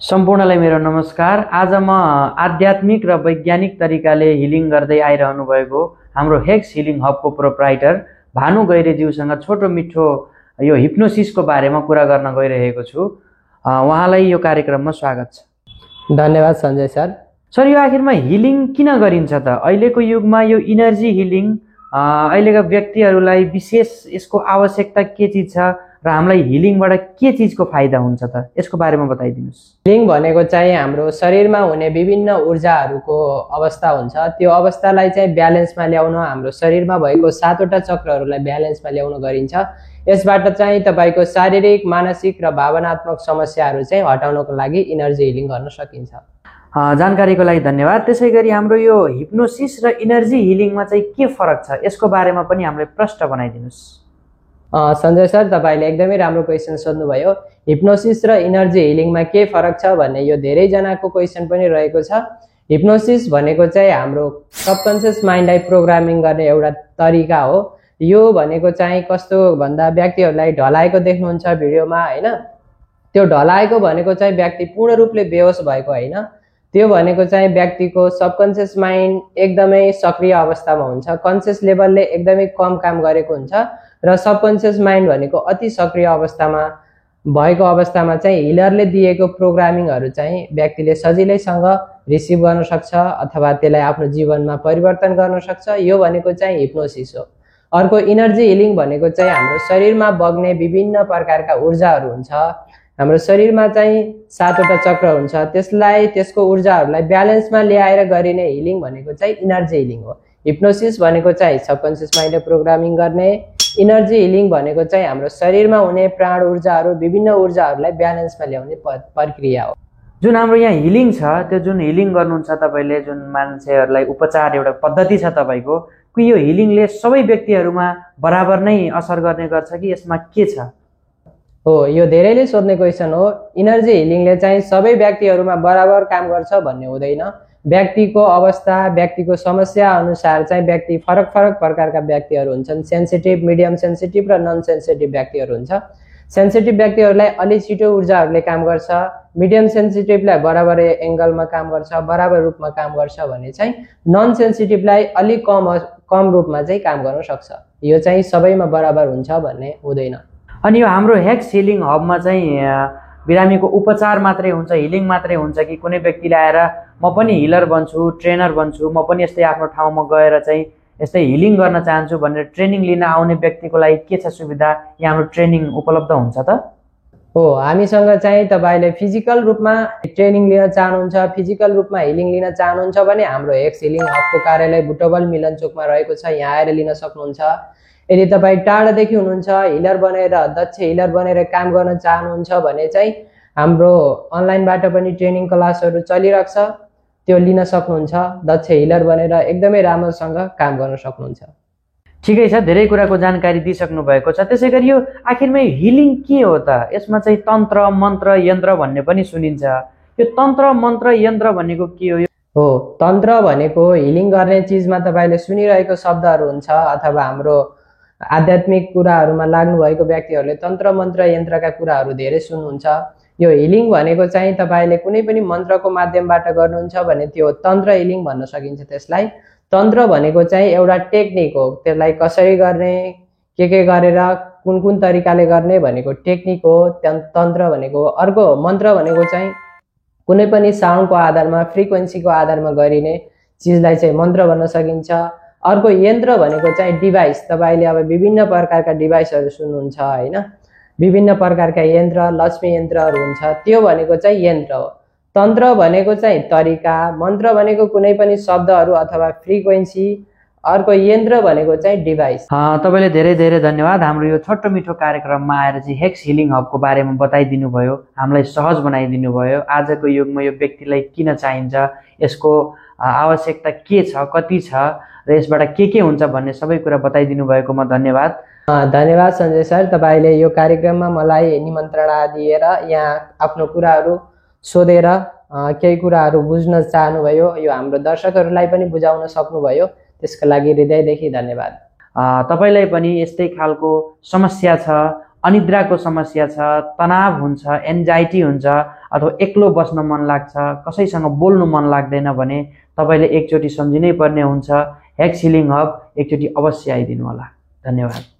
सम्पूर्णलाई मेरो नमस्कार। आज म आध्यात्मिक र वैज्ञानिक तरिकाले हिलिङ गर्दै आइरहनु भएको हाम्रो हेक्स हिलिङ हबको प्रोप्राइटर भानु गैरेज्यूसँग छोटो मिठो यो हिप्नोसिसको बारेमा कुरा गर्न गइरहेको छु। उहाँलाई यो कार्यक्रममा स्वागत छ। धन्यवाद सञ्जय सर। सर, यो आखिरमा हिलिङ किन गरिन्छ त? अहिलेको युगमा यो इनर्जी हिलिङ अहिलेका व्यक्तिहरूलाई विशेष यसको आवश्यकता के चिज छ र हामीलाई हिलिङबाट के चिजको फाइदा हुन्छ त? यसको बारेमा बताइदिनुहोस्। हिलिङ भनेको चाहिँ हाम्रो शरीरमा हुने विभिन्न ऊर्जाहरूको अवस्था हुन्छ। त्यो अवस्थालाई चाहिँ ब्यालेन्समा ल्याउन हाम्रो शरीरमा भएको 7वटा चक्रहरूलाई ब्यालेन्समा ल्याउन गरिन्छ। यसबाट चाहिँ तपाईँको शारीरिक, मानसिक र भावनात्मक समस्याहरू चाहिँ हटाउनको लागि इनर्जी हिलिङ गर्न सकिन्छ। जानकारीको लागि धन्यवाद। त्यसै गरी हाम्रो यो हिप्नोसिस र इनर्जी हिलिङमा चाहिँ के फरक छ, यसको बारेमा पनि हामीलाई प्रश्न बनाइदिनुहोस्। सञ्जय सर, तपाईँले एकदमै राम्रो क्वेसन सोध्नुभयो। हिप्नोसिस र इनर्जी हिलिङमा के फरक छ भन्ने यो धेरैजनाको क्वेसन पनि रहेको छ। हिप्नोसिस भनेको चाहिँ हाम्रो सबकन्सियस माइन्डलाई प्रोग्रामिङ गर्ने एउटा तरिका हो। यो भनेको चाहिँ कस्तो भन्दा व्यक्तिहरूलाई ढलाएको देख्नुहुन्छ भिडियोमा, होइन? त्यो ढलाएको भनेको चाहिँ व्यक्ति पूर्ण रूपले बेहोस भएको होइन। त्यो भनेको चाहिँ व्यक्तिको सबकन्सियस माइन्ड एकदमै सक्रिय अवस्थामा हुन्छ। कन्सियस लेभलले एकदमै कम काम गरेको हुन्छ र सबकन्सियस माइन्ड भनेको अति सक्रिय अवस्थामा भएको अवस्थामा चाहिँ हिलरले दिएको प्रोग्रामिङहरू चाहिँ व्यक्तिले सजिलैसँग रिसिभ गर्न सक्छ अथवा त्यसलाई आफ्नो जीवनमा परिवर्तन गर्न सक्छ। यो भनेको चाहिँ हिप्नोसिस हो। अर्को इनर्जी हिलिङ भनेको चाहिँ हाम्रो शरीरमा बग्ने विभिन्न प्रकारका ऊर्जाहरू हुन्छ। हाम्रो शरीरमा चाहिँ 7वटा चक्र हुन्छ। त्यसको ऊर्जाहरूलाई ब्यालेन्समा ल्याएर गरिने हिलिङ भनेको चाहिँ इनर्जी हिलिङ हो। हिप्नोसिस भनेको चाहिँ सबकन्सियस माइन्डले प्रोग्रामिङ गर्ने, इनर्जी हिलिङ भनेको चाहिँ हाम्रो शरीरमा हुने प्राण ऊर्जाहरू, विभिन्न ऊर्जाहरूलाई ब्यालेन्समा ल्याउने प्रक्रिया हो। जुन हाम्रो यहाँ हिलिङ छ, त्यो जुन हिलिङ गर्नुहुन्छ तपाईँले, जुन मान्छेहरूलाई उपचार एउटा पद्धति छ तपाईँको, कि यो हिलिङले सबै व्यक्तिहरूमा बराबर नै असर गर्ने गर्छ कि यसमा के छ? हो, यो धेरैले सोध्ने क्वेसन हो। इनर्जी हिलिङले चाहिँ सबै व्यक्तिहरूमा बराबर काम गर्छ भन्ने हुँदैन। व्यक्तिको अवस्था, व्यक्तिको समस्या अनुसार चाहिँ व्यक्ति फरक फरक प्रकारका व्यक्तिहरू हुन्छन्। सेन्सिटिभ, मिडियम सेन्सिटिभ र नन सेन्सिटिभ व्यक्तिहरू हुन्छ। सेन्सिटिभ व्यक्तिहरूलाई अलि छिटो ऊर्जाहरूले काम गर्छ, मिडियम सेन्सिटिभलाई बराबर एङ्गलमा काम गर्छ, बराबर रूपमा काम गर्छ भने चाहिँ नन सेन्सिटिभलाई अलिक कम रूपमा चाहिँ काम गर्न सक्छ। यो चाहिँ सबैमा बराबर हुन्छ भन्ने हुँदैन। अनि यो हाम्रो हेक्स हिलिङ हबमा चाहिँ बिरामीको उपचार मात्रै हुन्छ, हिलिङ मात्रै हुन्छ कि कुनै व्यक्तिले आएर म पनि हिलर बन्छु, ट्रेनर बन्छु, म पनि यस्तै आफ्नो ठाउँमा गएर चाहिँ यस्तै हिलिङ गर्न चाहन्छु भनेर ट्रेनिङ लिन आउने व्यक्तिको लागि के छ सुविधा? यहाँ हाम्रो ट्रेनिङ उपलब्ध हुन्छ त? हो, हामीसँग चाहिँ तपाईँले फिजिकल रूपमा ट्रेनिङ लिन चाहनुहुन्छ, फिजिकल रूपमा हिलिङ लिन चाहनुहुन्छ भने हाम्रो हेक्स हिलिङ हबको कार्यालय बुटवल मिलनचोकमा रहेको छ। यहाँ आएर लिन सक्नुहुन्छ। यदि तपाईँ टाढादेखि हुनुहुन्छ, हिलर बनेर, दक्ष हिलर बनेर काम गर्न चाहनुहुन्छ भने चाहिँ हाम्रो अनलाइनबाट पनि ट्रेनिङ क्लासहरू चलिरहेको छ, त्यो लिन सक्नुहुन्छ। दक्ष हिलर बनेर एकदमै राम्रोसँग काम गर्न सक्नुहुन्छ। ठिकै छ, धेरै कुराको जानकारी दिइसक्नु भएको छ। त्यसै गरी यो आखिरमा हिलिङ के हो त? यसमा चाहिँ तन्त्र, मन्त्र, यन्त्र भन्ने पनि सुनिन्छ। यो तन्त्र, मन्त्र, यन्त्र भनेको के हो? हो, तन्त्र भनेको हिलिङ गर्ने चिजमा तपाईँले सुनिरहेको शब्दहरू हुन्छ अथवा हाम्रो आध्यात्मिक कुराहरूमा लाग्नुभएको व्यक्तिहरूले तन्त्र, मन्त्र, यन्त्रका कुराहरू धेरै सुन्नुहुन्छ। यो हिलिङ भनेको चाहिँ तपाईँले कुनै पनि मन्त्रको माध्यमबाट गर्नुहुन्छ भने त्यो तन्त्र हिलिङ भन्न सकिन्छ। त्यसलाई तन्त्र भनेको चाहिँ एउटा टेक्निक हो। त्यसलाई कसरी गर्ने, के गरेर कुन कुन तरिकाले गर्ने भनेको टेक्निक हो तन्त्र भनेको। अर्को मन्त्र भनेको चाहिँ कुनै पनि साउन्डको आधारमा, फ्रिक्वेन्सीको आधारमा गरिने चिजलाई चाहिँ मन्त्र भन्न सकिन्छ। अर्को यन्त्र भनेको चाहिँ डिभाइस। तपाईँले अब विभिन्न प्रकारका डिभाइसहरू सुन्नुहुन्छ, होइन? विभिन्न प्रकारका यन्त्र, लक्ष्मी यन्त्रहरू हुन्छ, त्यो भनेको चाहिँ यन्त्र हो। तन्त्र भनेको चाहिँ तरिका, मन्त्र भनेको कुनै पनि शब्दहरू अथवा फ्रिक्वेन्सी, अर्को यन्त्र भनेको चाहिँ डिभाइस। तपाईँले धेरै धेरै धन्यवाद। हाम्रो यो छोटो मिठो कार्यक्रममा आएर चाहिँ हेक्स हिलिङ हबको बारेमा बताइदिनु भयो, हामीलाई सहज बनाइदिनु भयो। आजको युगमा यो व्यक्तिलाई किन चाहिन्छ, यसको आवश्यकता के छ, कति छ र यसबाट के हुन्छ भन्ने सबै कुरा बताइदिनु भएकोमा धन्यवाद। धन्यवाद सञ्जय सर। तपाईँले यो कार्यक्रममा मलाई निमन्त्रणा दिएर यहाँ आफ्नो कुराहरू सोधेर केही कुराहरू बुझ्न चाहनुभयो। यो हाम्रो दर्शकहरूलाई पनि बुझाउन सक्नुभयो, त्यसको लागि हृदयदेखि धन्यवाद। तपाईँलाई पनि यस्तै खालको समस्या छ, अनिद्राको समस्या छ, तनाव हुन्छ, एन्जाइटी हुन्छ, अथवा एक्लो बस्न मन लाग्छ, कसैसँग बोल्नु मन लाग्दैन भने तपाईँले एकचोटि सम्झिनै पर्ने हुन्छ, हेक्स हिलिङ हब एकचोटि अवश्य आइदिनु होला। धन्यवाद।